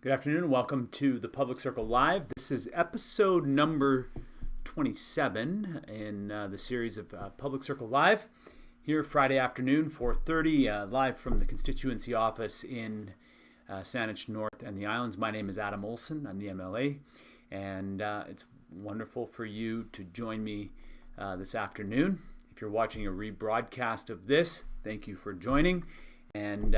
Good afternoon. Welcome to the Public Circle Live. This is episode number 27 in the series of Public Circle Live. Here Friday afternoon, 4:30, live from the constituency office in Saanich North and the Islands. My name is Adam Olsen. I'm the MLA, and it's wonderful for you to join me this afternoon. If you're watching a rebroadcast of this, thank you for joining. And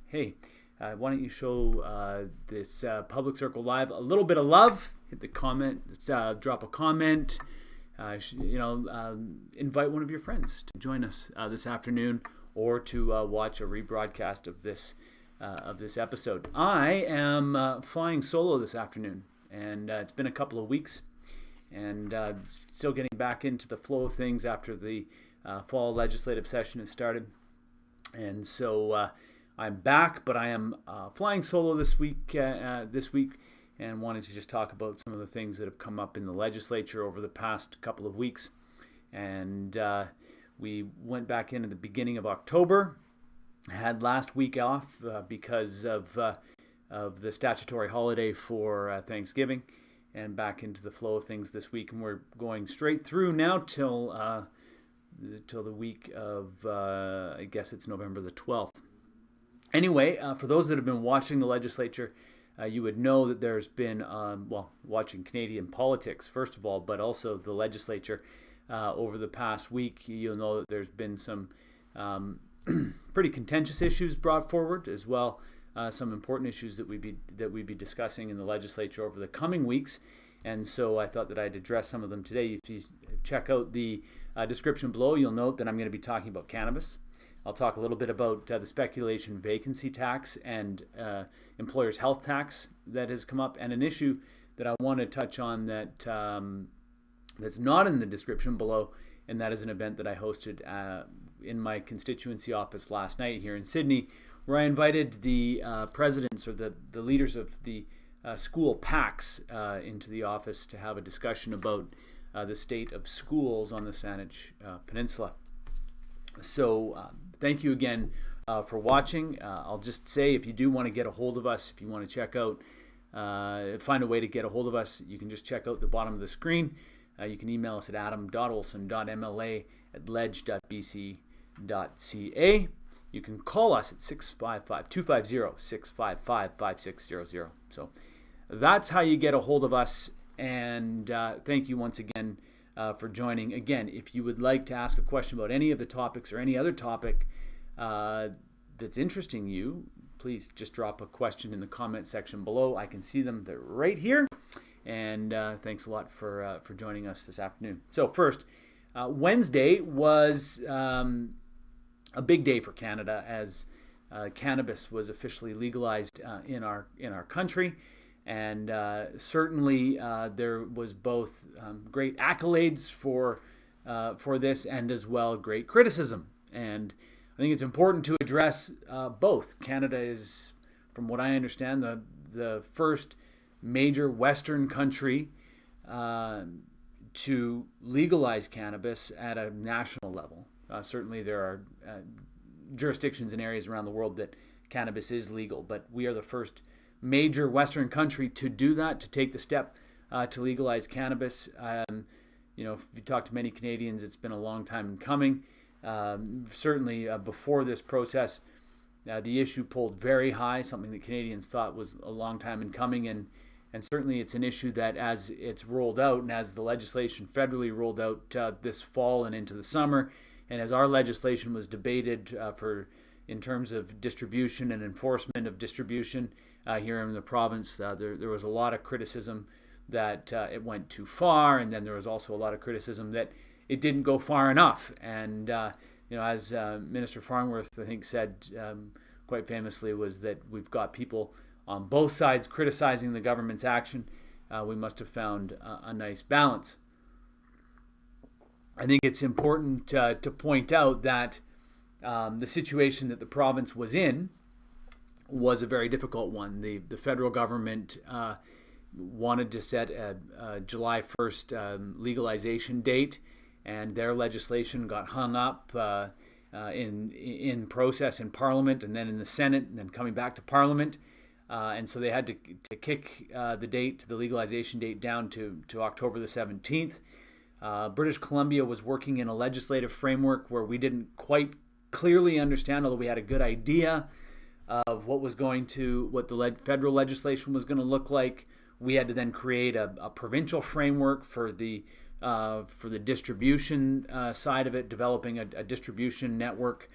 hey, why don't you show this Public Circle Live a little bit of love? Hit the comment, drop a comment. Invite one of your friends to join us this afternoon, or to watch a rebroadcast of this episode. I am flying solo this afternoon, and it's been a couple of weeks, and still getting back into the flow of things after the fall legislative session has started, and so. I'm back, but I am flying solo this week, and wanted to just talk about some of the things that have come up in the legislature over the past couple of weeks. And we went back in at the beginning of October, had last week off because of the statutory holiday for Thanksgiving, and back into the flow of things this week. And we're going straight through now till the week of, I guess it's November the 12th. Anyway, for those that have been watching the legislature, you would know that there's been, watching Canadian politics, first of all, but also the legislature over the past week. You'll know that there's been some pretty contentious issues brought forward, as well some important issues that we'd be discussing in the legislature over the coming weeks. And so I thought that I'd address some of them today. If you check out the description below, you'll note that I'm going to be talking about cannabis. I'll talk a little bit about the speculation vacancy tax and employer's health tax that has come up, and an issue that I want to touch on that that's not in the description below, and that is an event that I hosted in my constituency office last night here in Sidney, where I invited the presidents or the leaders of the school PACs into the office to have a discussion about the state of schools on the Saanich Peninsula. So thank you again for watching. I'll just say, if you do want to get a hold of us, if you want to check out, find a way to get a hold of us, you can just check out the bottom of the screen. You can email us at adam.olsen.mla@ledge.bc.ca. You can call us at 655-250-655-5600. So that's how you get a hold of us. And thank you once again for joining. Again, if you would like to ask a question about any of the topics or any other topic that's interesting you, please just drop a question in the comment section below. I can see them. They're right here. And thanks a lot for joining us this afternoon. So first, Wednesday was a big day for Canada, as cannabis was officially legalized in our country. And certainly there was both great accolades for this, and as well great criticism. And I think it's important to address both. Canada is, from what I understand, the first major Western country to legalize cannabis at a national level. Certainly there are jurisdictions and areas around the world that cannabis is legal, but we are the first major Western country to do that, to take the step to legalize cannabis. If you talk to many Canadians, it's been a long time coming. Certainly before this process, the issue pulled very high, something that Canadians thought was a long time in coming, and certainly it's an issue that, as it's rolled out and as the legislation federally rolled out this fall and into the summer, and as our legislation was debated in terms of distribution and enforcement of distribution here in the province, there was a lot of criticism that it went too far, and then there was also a lot of criticism that it didn't go far enough. And as Minister Farnworth, I think, said quite famously, was that we've got people on both sides criticizing the government's action. We must have found a nice balance. I think it's important to point out that the situation that the province was in was a very difficult one. The federal government wanted to set a July 1st legalization date, and their legislation got hung up in process in Parliament, and then in the Senate, and then coming back to Parliament. And so they had to kick the legalization date down to October the 17th. British Columbia was working in a legislative framework where we didn't quite clearly understand, although we had a good idea of what the federal legislation was going to look like. We had to then create a provincial framework for the distribution side of it, developing a distribution network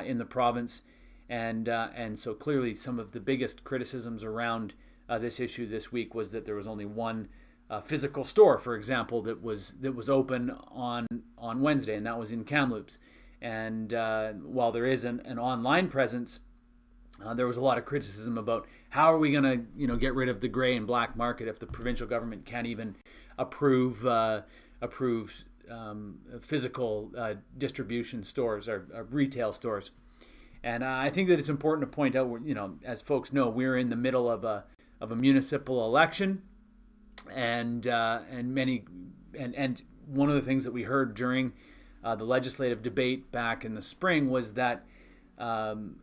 in the province. And so clearly some of the biggest criticisms around this issue this week was that there was only one physical store, for example, that was open on Wednesday, and that was in Kamloops. And while there is an online presence, there was a lot of criticism about how are we going to get rid of the gray and black market if the provincial government can't even approve physical distribution stores or retail stores. And I think that it's important to point out, as folks know, we're in the middle of a municipal election, and one of the things that we heard during the legislative debate back in the spring was that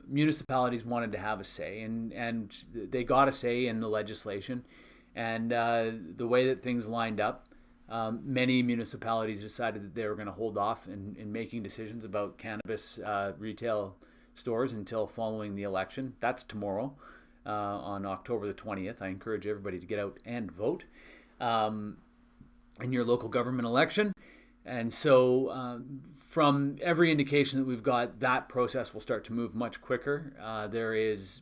municipalities wanted to have a say, and they got a say in the legislation. And the way that things lined up, many municipalities decided that they were going to hold off in making decisions about cannabis retail stores until following the election. That's tomorrow, on October the 20th. I encourage everybody to get out and vote in your local government election. And so from every indication that we've got, that process will start to move much quicker. There is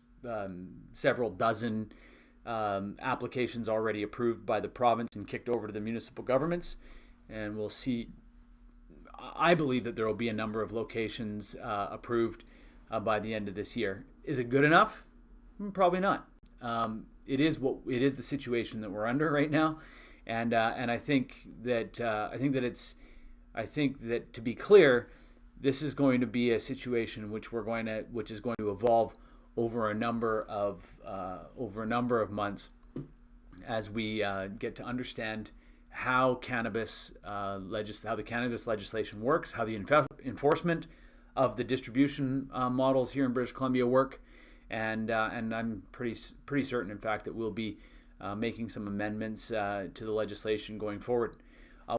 several dozen applications already approved by the province and kicked over to the municipal governments. And we'll see, I believe that there will be a number of locations approved by the end of this year. Is it good enough? Probably not. It is the situation that we're under right now, and I think that to be clear, this is going to be a situation which is going to evolve over a number of months as we get to understand how the cannabis legislation works, how the enforcement of the distribution models here in British Columbia work, and I'm pretty certain, in fact, that we'll be making some amendments to the legislation going forward.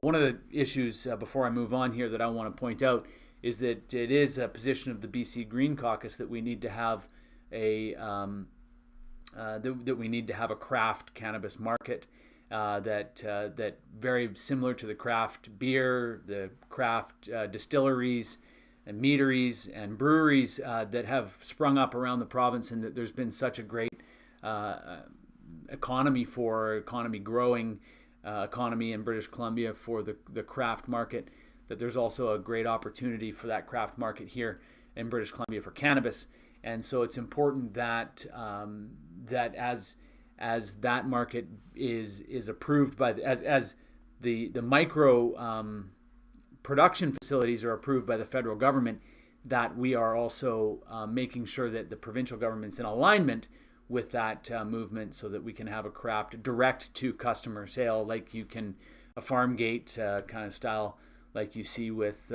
One of the issues before I move on here that I want to point out is that it is a position of the BC Green Caucus that we need to have a craft cannabis market that very similar to the craft beer, the craft distilleries and meaderies and breweries that have sprung up around the province, and that there's been such a great economy growing economy in British Columbia for the craft market, that there's also a great opportunity for that craft market here in British Columbia for cannabis. And so it's important that that as that market is approved by as the micro production facilities are approved by the federal government, that we are also making sure that the provincial government's in alignment with that movement, so that we can have a craft direct to customer sale, like you can a farm gate kind of style, like you see with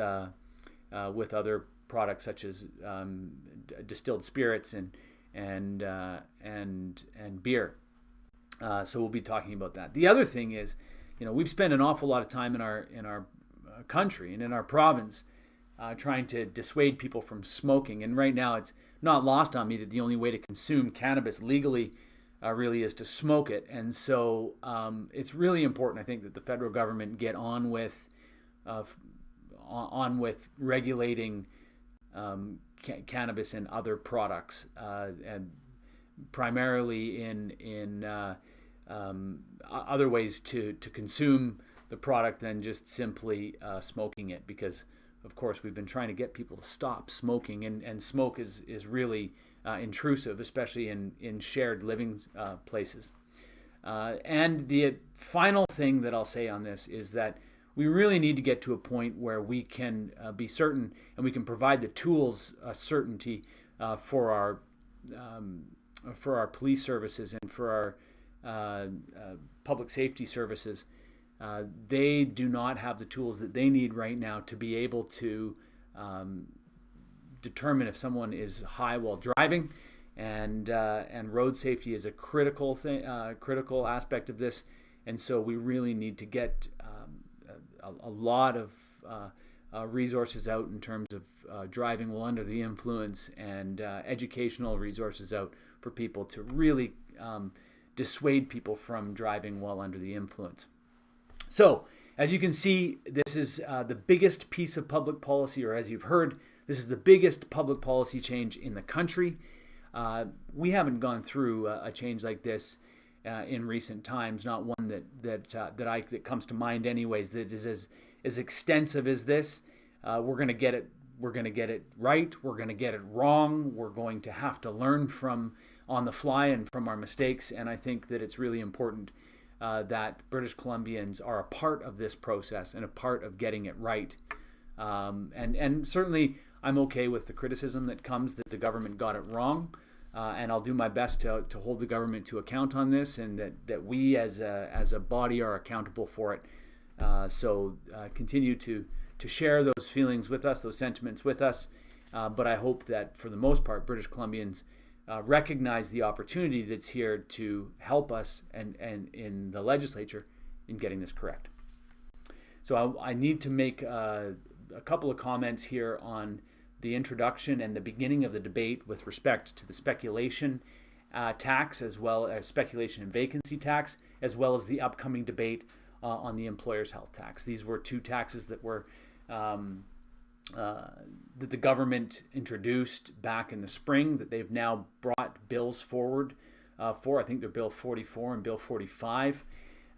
other products such as distilled spirits and beer. So we'll be talking about that. The other thing is, we've spent an awful lot of time in our country and in our province trying to dissuade people from smoking. And right now, it's not lost on me that the only way to consume cannabis legally really is to smoke it. And so it's really important, I think, that the federal government get on with regulating cannabis and other products, and primarily in other ways to consume the product than just simply smoking it, because of course we've been trying to get people to stop smoking, and smoke is really intrusive, especially in shared living places. And the final thing that I'll say on this is that we really need to get to a point where we can be certain, and we can provide the tools, certainty for our police services and for our public safety services. They do not have the tools that they need right now to be able to determine if someone is high while driving, and road safety is a critical thing, critical aspect of this, and so we really need to get a lot of resources out in terms of driving while under the influence, and educational resources out for people to really dissuade people from driving while under the influence. So, as you can see, this is the biggest piece of public policy, or as you've heard, this is the biggest public policy change in the country. We haven't gone through a change like this in recent times, not one that comes to mind anyways, that is as extensive as this. We're going to get it. We're going to get it right. We're going to get it wrong. We're going to have to learn from on the fly and from our mistakes. And I think that it's really important that British Columbians are a part of this process and a part of getting it right. And certainly I'm okay with the criticism that comes that the government got it wrong. And I'll do my best to hold the government to account on this, and that we as a body are accountable for it. So continue to share those feelings with us, those sentiments with us. But I hope that for the most part, British Columbians recognize the opportunity that's here to help us and in the legislature in getting this correct. So I need to make a couple of comments here on the introduction and the beginning of the debate with respect to the speculation tax, as well as speculation and vacancy tax, as well as the upcoming debate on the employer's health tax. These were two taxes that were that the government introduced back in the spring, that they've now brought bills forward for. I think they're Bill 44 and Bill 45.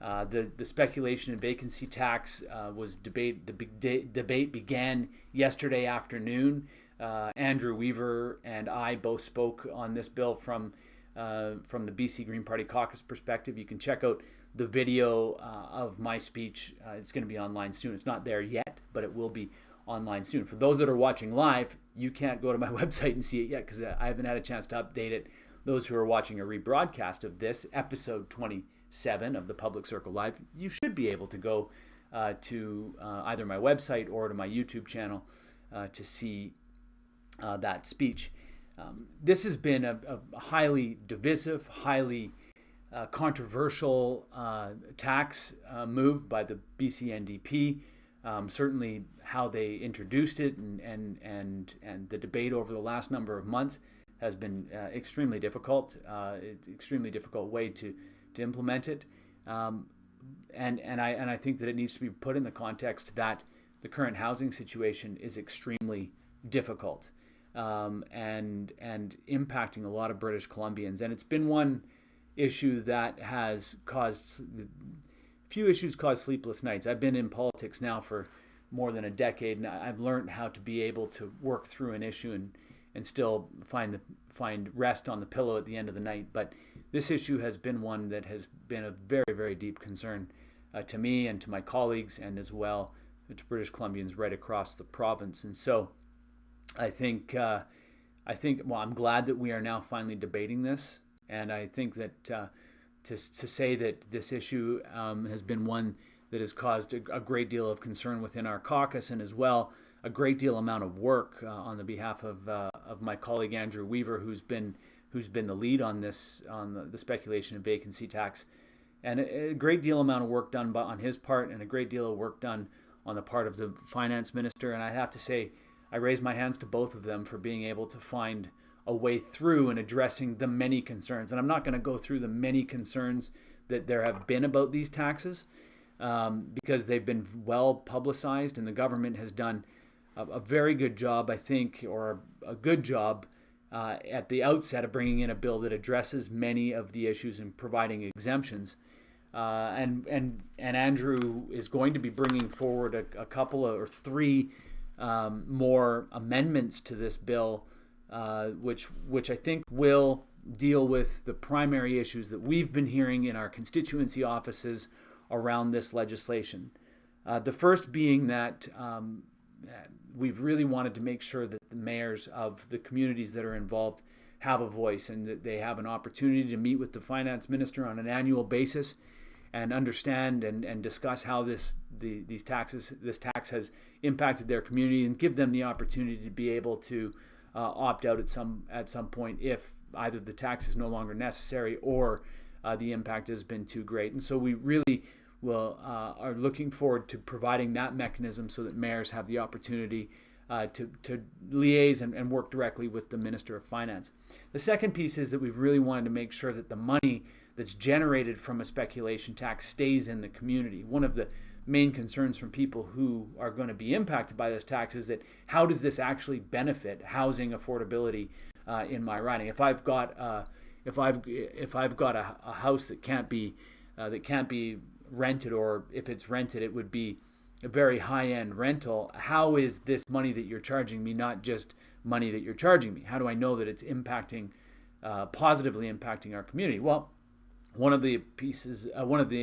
The speculation and vacancy tax was debate. The big debate began yesterday afternoon. Andrew Weaver and I both spoke on this bill from the BC Green Party caucus perspective. You can check out the video of my speech. It's going to be online soon. It's not there yet, but it will be online soon. For those that are watching live, you can't go to my website and see it yet because I haven't had a chance to update it. Those who are watching a rebroadcast of this, episode 27 of the Public Circle Live, you should be able to go to either my website or to my YouTube channel to see that speech. This has been a highly divisive, highly controversial tax move by the BC NDP. Certainly how they introduced it and the debate over the last number of months has been extremely difficult. Extremely difficult way to implement it. And I think that it needs to be put in the context that the current housing situation is extremely difficult and impacting a lot of British Columbians. And it's been one issue that has caused few issues cause sleepless nights. I've been in politics now for more than a decade, and I've learned how to be able to work through an issue and still find rest on the pillow at the end of the night. But this issue has been one that has been a very, very deep concern to me and to my colleagues, and as well to British Columbians right across the province. And so I think well, I'm glad that we are now finally debating this, and I think that to say that this issue has been one that has caused a great deal of concern within our caucus, and as well a great deal amount of work on the behalf of my colleague Andrew Weaver, who's been the lead on this, on the speculation and vacancy tax, and a great deal amount of work done on his part, and a great deal of work done on the part of the finance minister. And I have to say, I raise my hands to both of them for being able to find a way through and addressing the many concerns. And I'm not going to go through the many concerns that there have been about these taxes because they've been well publicized, and the government has done a very good job, I think, or a good job at the outset of bringing in a bill that addresses many of the issues and providing exemptions. And Andrew is going to be bringing forward a couple or three more amendments to this bill, which I think will deal with the primary issues that we've been hearing in our constituency offices around this legislation. The first being that we've really wanted to make sure that the mayors of the communities that are involved have a voice, and that they have an opportunity to meet with the finance minister on an annual basis and understand and discuss how this tax has impacted their community, and give them the opportunity to be able to opt out at some point if either the tax is no longer necessary or the impact has been too great. And so we really are looking forward to providing that mechanism so that mayors have the opportunity to liaise and work directly with the Minister of Finance. The second piece is that we've really wanted to make sure that the money that's generated from a speculation tax stays in the community. One of the main concerns from people who are going to be impacted by this tax is that how does this actually benefit housing affordability in my riding? If I've got a house that can't be rented, or if it's rented, it would be a very high-end rental. How is this money that you're charging me not just money that you're charging me? How do I know that it's impacting, positively impacting our community? Well, one of the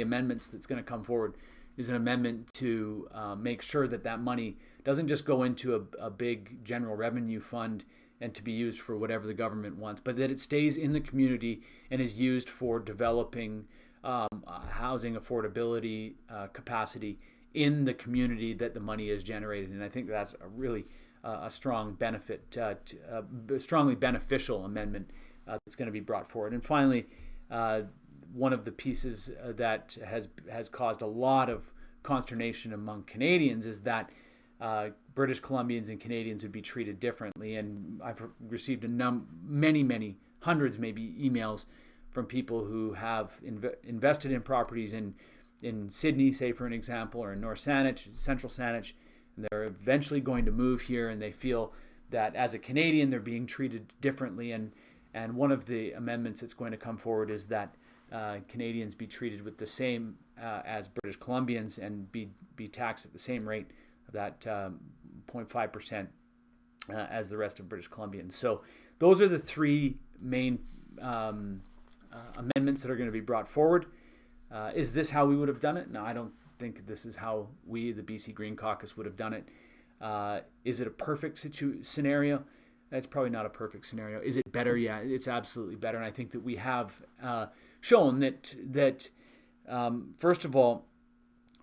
amendments that's going to come forward is an amendment to make sure that that money doesn't just go into a big general revenue fund and to be used for whatever the government wants, but that it stays in the community and is used for developing housing affordability capacity in the community that the money is generated. And I think that's a really a strong benefit, a strongly beneficial amendment that's going to be brought forward. And finally, one of the pieces that has caused a lot of consternation among Canadians is that British Columbians and Canadians would be treated differently. And I've received many hundreds, maybe, emails from people who have invested in properties in Sidney, say for an example, or in North Saanich, Central Saanich, and they're eventually going to move here, and they feel that as a Canadian they're being treated differently. And one of the amendments that's going to come forward is that Canadians be treated with the same as British Columbians and be taxed at the same rate of that 0.5% as the rest of British Columbians. So those are the three main amendments that are going to be brought forward. Is this how we would have done it? No, I don't think this is how we, the BC Green Caucus, would have done it. Is it a perfect scenario? It's probably not a perfect scenario. Is it better? Yeah, it's absolutely better. And I think that we have shown that first of all,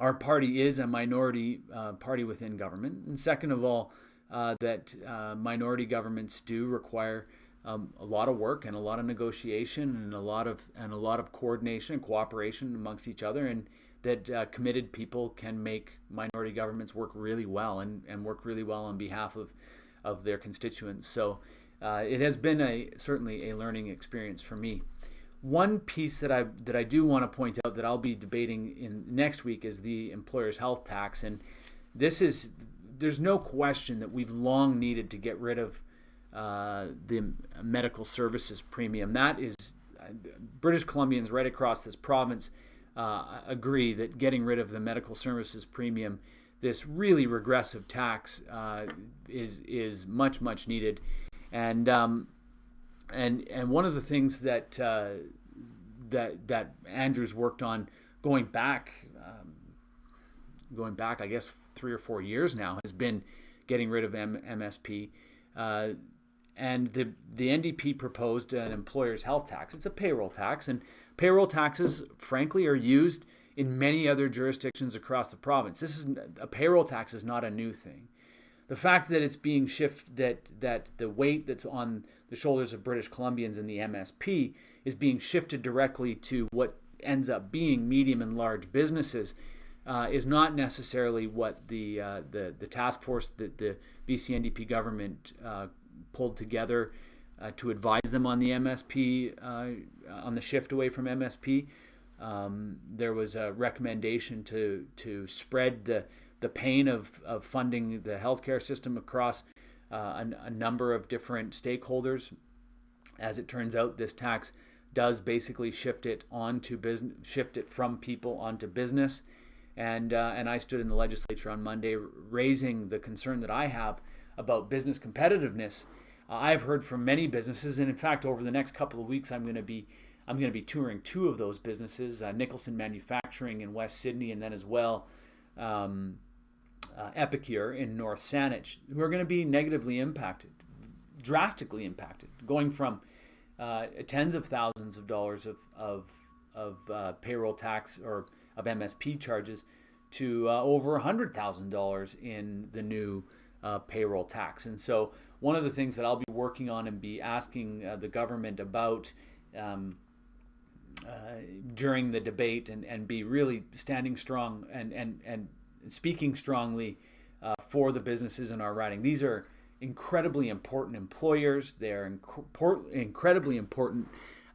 our party is a minority party within government, and second of all, that minority governments do require a lot of work and a lot of negotiation and a lot of coordination and cooperation amongst each other, and that committed people can make minority governments work really well and work really well on behalf of their constituents. So it has been certainly a learning experience for me. One piece that I do want to point out that I'll be debating in next week is the employer's health tax, and there's no question that we've long needed to get rid of the medical services premium. That is, British Columbians right across this province agree that getting rid of the medical services premium, this really regressive tax, is much needed. And one of the things that Andrew's worked on going back, I guess 3 or 4 years now, has been getting rid of MSP. And the NDP proposed an employer's health tax. It's a payroll tax, and payroll taxes, frankly, are used in many other jurisdictions across the province. A payroll tax is not a new thing. The fact that it's being shifted, that the weight that's on the shoulders of British Columbians and the MSP is being shifted directly to what ends up being medium and large businesses, is not necessarily what the task force that the BC NDP government pulled together to advise them on the MSP, on the shift away from MSP. There was a recommendation to spread the pain of funding the healthcare system across a number of different stakeholders. As it turns out, this tax does basically shift it from people onto business. And I stood in the legislature on Monday raising the concern that I have about business competitiveness. I've heard from many businesses, and in fact, over the next couple of weeks, I'm going to be touring 2 of those businesses, Nicholson Manufacturing in West Sidney, and then as well Epicure in North Saanich, who are going to be negatively impacted, drastically impacted, going from tens of thousands of dollars of payroll tax or of MSP charges to over $100,000 in the new payroll tax. And so one of the things that I'll be working on and be asking the government about during the debate, and be really standing strong and speaking strongly for the businesses in our riding. These are incredibly important employers. They're incredibly important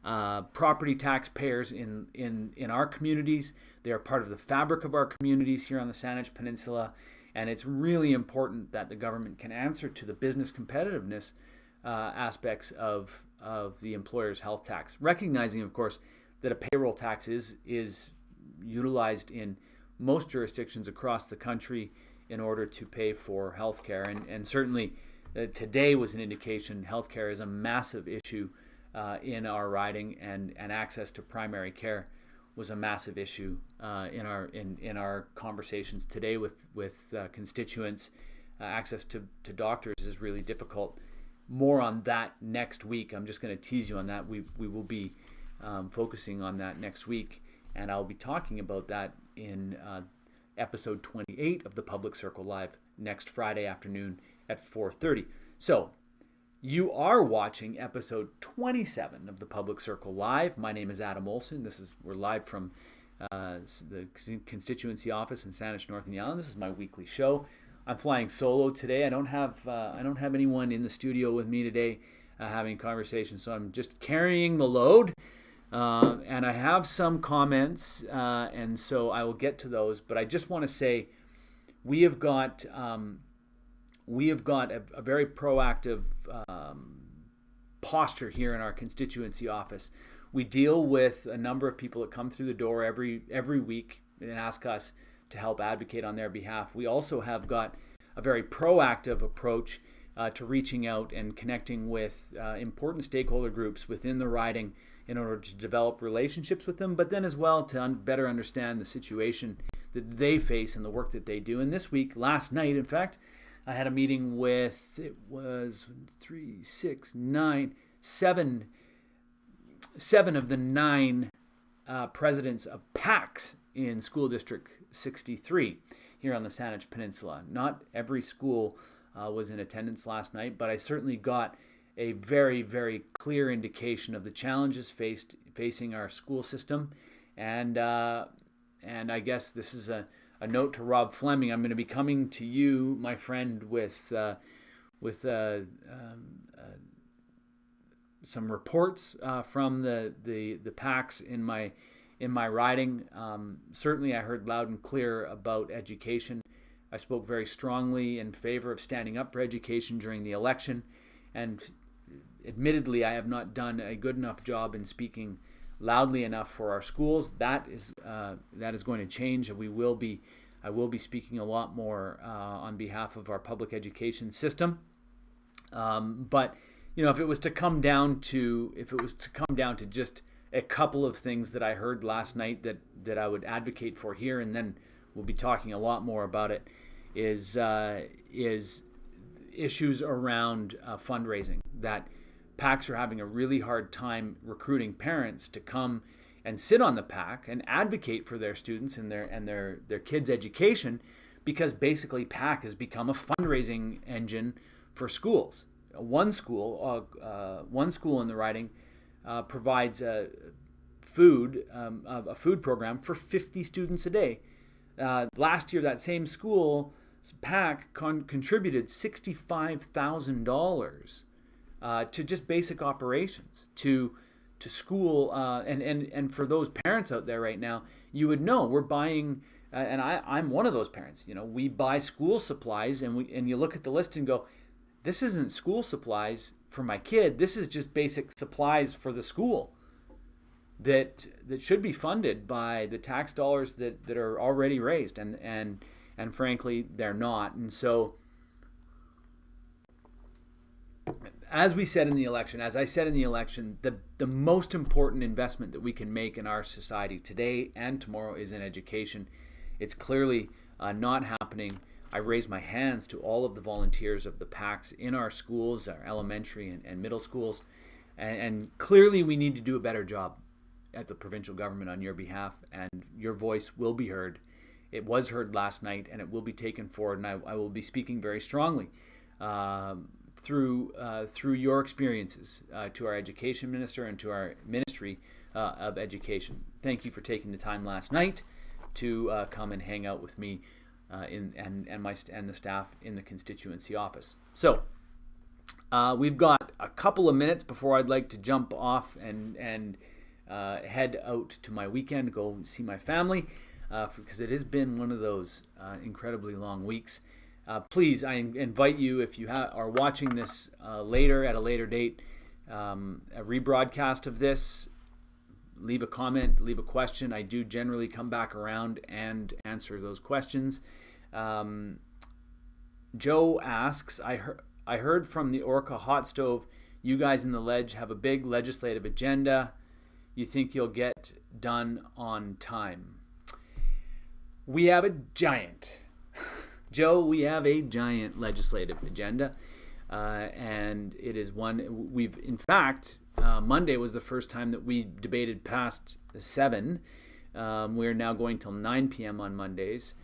property taxpayers in our communities. They are part of the fabric of our communities here on the Saanich Peninsula, and it's really important that the government can answer to the business competitiveness aspects of the employer's health tax, recognizing, of course, that a payroll tax is utilized in most jurisdictions across the country in order to pay for health care. And certainly today was an indication health care is a massive issue in our riding, and access to primary care was a massive issue in our conversations today with constituents. Access to doctors is really difficult. More on that next week. I'm just going to tease you on that. We will be focusing on that next week, and I'll be talking about that in episode 28 of the Public Circle Live next Friday afternoon at 4:30. So you are watching episode 27 of the Public Circle Live. My name is Adam Olsen. We're live from the constituency office in Saanich North in the Islands. This is my weekly show. I'm flying solo today. I don't have anyone in the studio with me today having conversations, so I'm just carrying the load. And I have some comments, and so I will get to those. But I just want to say we have got a very proactive posture here in our constituency office. We deal with a number of people that come through the door every week and ask us to help advocate on their behalf. We also have got a very proactive approach to reaching out and connecting with important stakeholder groups within the riding in order to develop relationships with them, but then as well to better understand the situation that they face and the work that they do. And this week, last night, in fact, I had a meeting with, it was 7 of the 9 presidents of PACs in School District 63 here on the Saanich Peninsula. Not every school was in attendance last night, but I certainly got a very, very clear indication of the challenges facing our school system. And I guess this is a note to Rob Fleming. I'm going to be coming to you, my friend, with some reports from the PACs in my riding. Certainly I heard loud and clear about education. I spoke very strongly in favor of standing up for education during the election, and admittedly I have not done a good enough job in speaking loudly enough for our schools. That is going to change, and I will be speaking a lot more on behalf of our public education system. But if it was to come down to just a couple of things that I heard last night that I would advocate for here, and then we'll be talking a lot more about it, is issues around fundraising. That PACs are having a really hard time recruiting parents to come and sit on the PAC and advocate for their students and their kids' education, because basically PAC has become a fundraising engine for schools. One school in the riding provides a food program for 50 students a day. Last year, that same school PAC contributed $65,000 to just basic operations, to school, and for those parents out there right now, you would know we're buying, and I'm one of those parents. We buy school supplies, and you look at the list and go, this isn't school supplies for my kid. This is just basic supplies for the school that should be funded by the tax dollars that are already raised, and frankly they're not. And so, as I said in the election, the most important investment that we can make in our society today and tomorrow is in education. It's clearly not happening. I raise my hands to all of the volunteers of the PACs in our schools, our elementary and middle schools, and clearly we need to do a better job at the provincial government on your behalf, and your voice will be heard. It was heard last night, and it will be taken forward, and I will be speaking very strongly through your experiences to our education minister and to our Ministry of Education. Thank you for taking the time last night to come and hang out with me and the staff in the constituency office. So we've got a couple of minutes before I'd like to jump off and head out to my weekend, go see my family, because it has been one of those incredibly long weeks. Please, I invite you, if you are watching this later at a later date, a rebroadcast of this, leave a comment, leave a question. I do generally come back around and answer those questions. Joe asks, I heard from the Orca Hot Stove, you guys in the Ledge have a big legislative agenda. You think you'll get done on time? We have a giant, Joe, we have a giant legislative agenda. And it is one we've, in fact, Monday was the first time that we debated past 7. We're now going till 9 p.m. on Mondays.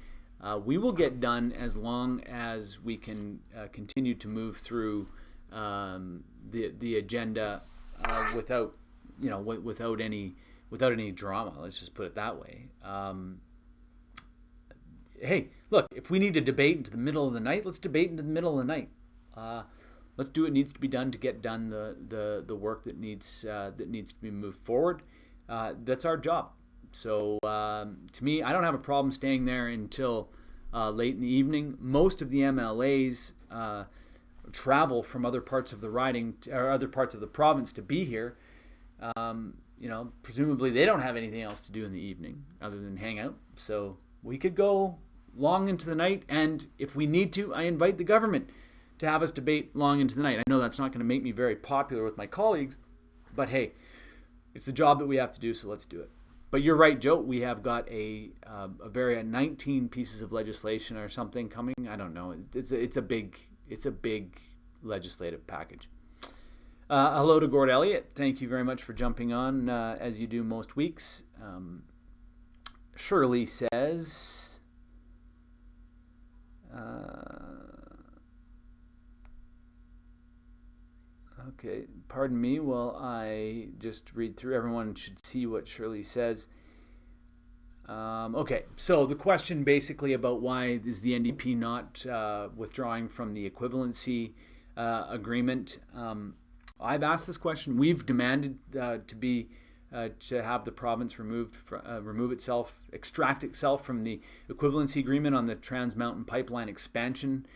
We will get done as long as we can continue to move through the agenda without any drama. Let's just put it that way. Hey, look, if we need to debate into the middle of the night, let's debate into the middle of the night. Let's do what needs to be done to get done the work that needs to be moved forward. That's our job. So to me, I don't have a problem staying there until late in the evening. Most of the MLAs travel from other parts of the riding or other parts of the province to be here. Presumably they don't have anything else to do in the evening other than hang out. So we could go long into the night, and if we need to, I invite the government to have us debate long into the night. I know that's not going to make me very popular with my colleagues, but hey, it's the job that we have to do, so let's do it. But you're right, Joe. We have got a 19 pieces of legislation or something coming. I don't know. It's a big legislative package. Hello to Gord Elliott. Thank you very much for jumping on as you do most weeks. Shirley says. Okay, pardon me while I just read through. Everyone should see what Shirley says. Okay, so the question basically about why is the NDP not withdrawing from the equivalency agreement. I've asked this question. We've demanded to have the province extract itself from the equivalency agreement on the Trans Mountain Pipeline expansion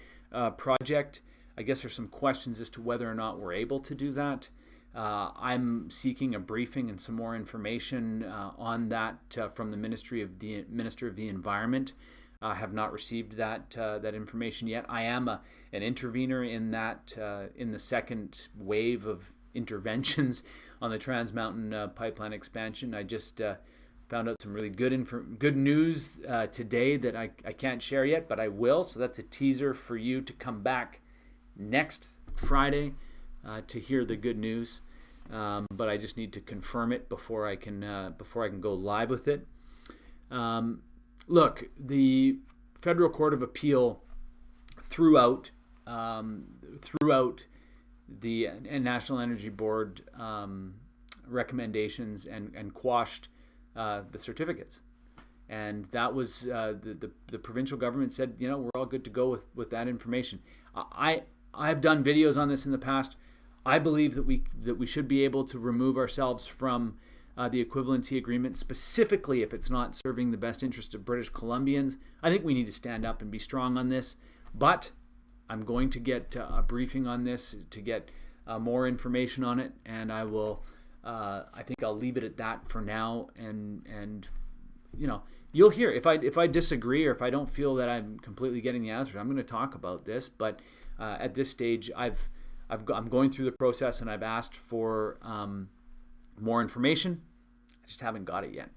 project. I guess there's some questions as to whether or not we're able to do that. I'm seeking a briefing and some more information on that from the Minister of the Environment. I have not received that information yet. I am an intervener in that in the second wave of interventions on the Trans Mountain Pipeline expansion. I just found out some really good news today that I can't share yet, but I will. So that's a teaser for you to come back next Friday to hear the good news. But I just need to confirm it before I can go live with it. Look, the Federal Court of Appeal threw out the National Energy Board recommendations and quashed the certificates. And that was the provincial government said, we're all good to go with that information. I've done videos on this in the past. I believe that we should be able to remove ourselves from the equivalency agreement, specifically if it's not serving the best interest of British Columbians. I think we need to stand up and be strong on this. But I'm going to get a briefing on this to get more information on it, and I will. I think I'll leave it at that for now. And you'll hear if I disagree or if I don't feel that I'm completely getting the answers. I'm going to talk about this, but at this stage, I'm going through the process, and I've asked for more information. I just haven't got it yet.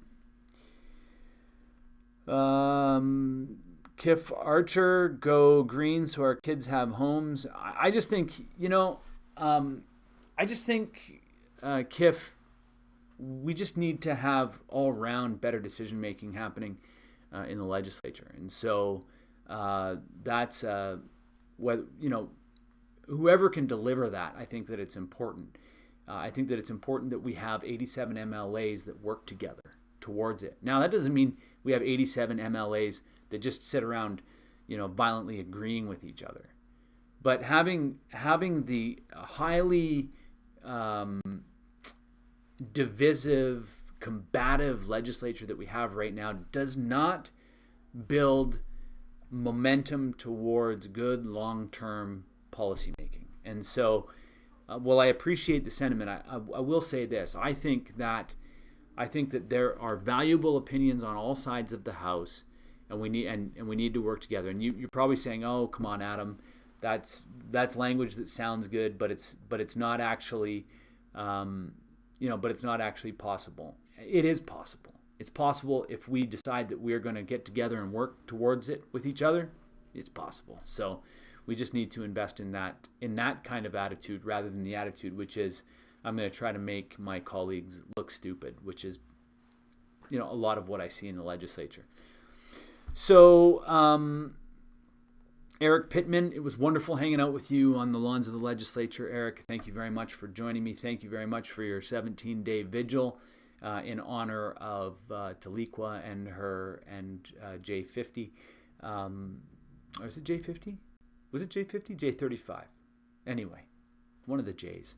Kif Archer, go green so our kids have homes. I just think, Kif, we just need to have all-round better decision-making happening in the legislature. And so that's, whoever can deliver that, I think that it's important. I think that it's important that we have 87 MLAs that work together towards it. Now, that doesn't mean we have 87 MLAs that just sit around, violently agreeing with each other. But having the highly divisive, combative legislature that we have right now does not build momentum towards good long-term policy making. And so, while I appreciate the sentiment, I will say this: I think that there are valuable opinions on all sides of the House, and we need to work together. And you're probably saying, "Oh, come on, Adam, that's language that sounds good, but it's not actually, but it's not actually possible." It is possible. It's possible if we decide that we're going to get together and work towards it with each other. It's possible. So we just need to invest in that kind of attitude rather than the attitude which is, I'm going to try to make my colleagues look stupid, which is, a lot of what I see in the legislature. So, Eric Pittman, it was wonderful hanging out with you on the lawns of the legislature. Eric, thank you very much for joining me. Thank you very much for your 17-day vigil in honor of Taliqua and J50. Or is it J50? Was it J50? J35. Anyway, one of the J's.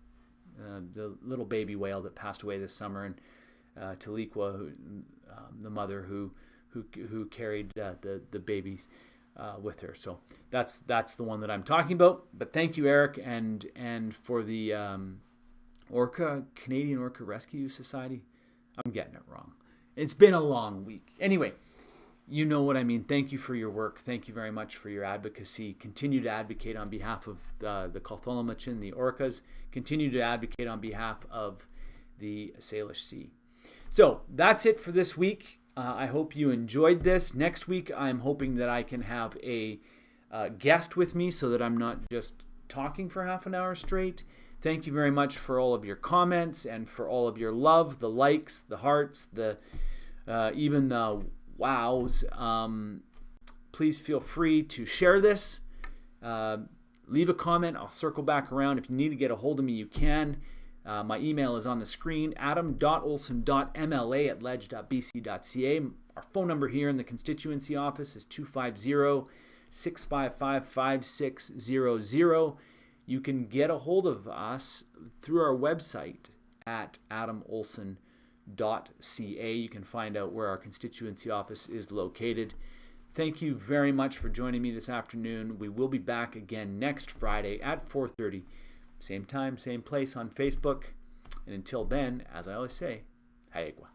The little baby whale that passed away this summer, and Taliqua, the mother who carried the babies with her. So that's the one that I'm talking about. But thank you, Eric, and for the Canadian Orca Rescue Society. I'm getting it wrong. It's been a long week. Anyway, you know what I mean. Thank you for your work. Thank you very much for your advocacy. Continue to advocate on behalf of the Kalthulamachin, the Orcas. Continue to advocate on behalf of the Salish Sea. So that's it for this week. I hope you enjoyed this. Next week, I'm hoping that I can have a guest with me so that I'm not just talking for half an hour straight. Thank you very much for all of your comments and for all of your love, the likes, the hearts, even the wows. Please feel free to share this. Leave a comment. I'll circle back around. If you need to get a hold of me, you can. My email is on the screen, adam.olsen.mla@ledge.bc.ca. Our phone number here in the constituency office is 250-655-5600. You can get a hold of us through our website at adamolsen.ca. You can find out where our constituency office is located. Thank you very much for joining me this afternoon. We will be back again next Friday at 4:30. Same time, same place on Facebook. And until then, as I always say, Haegwa.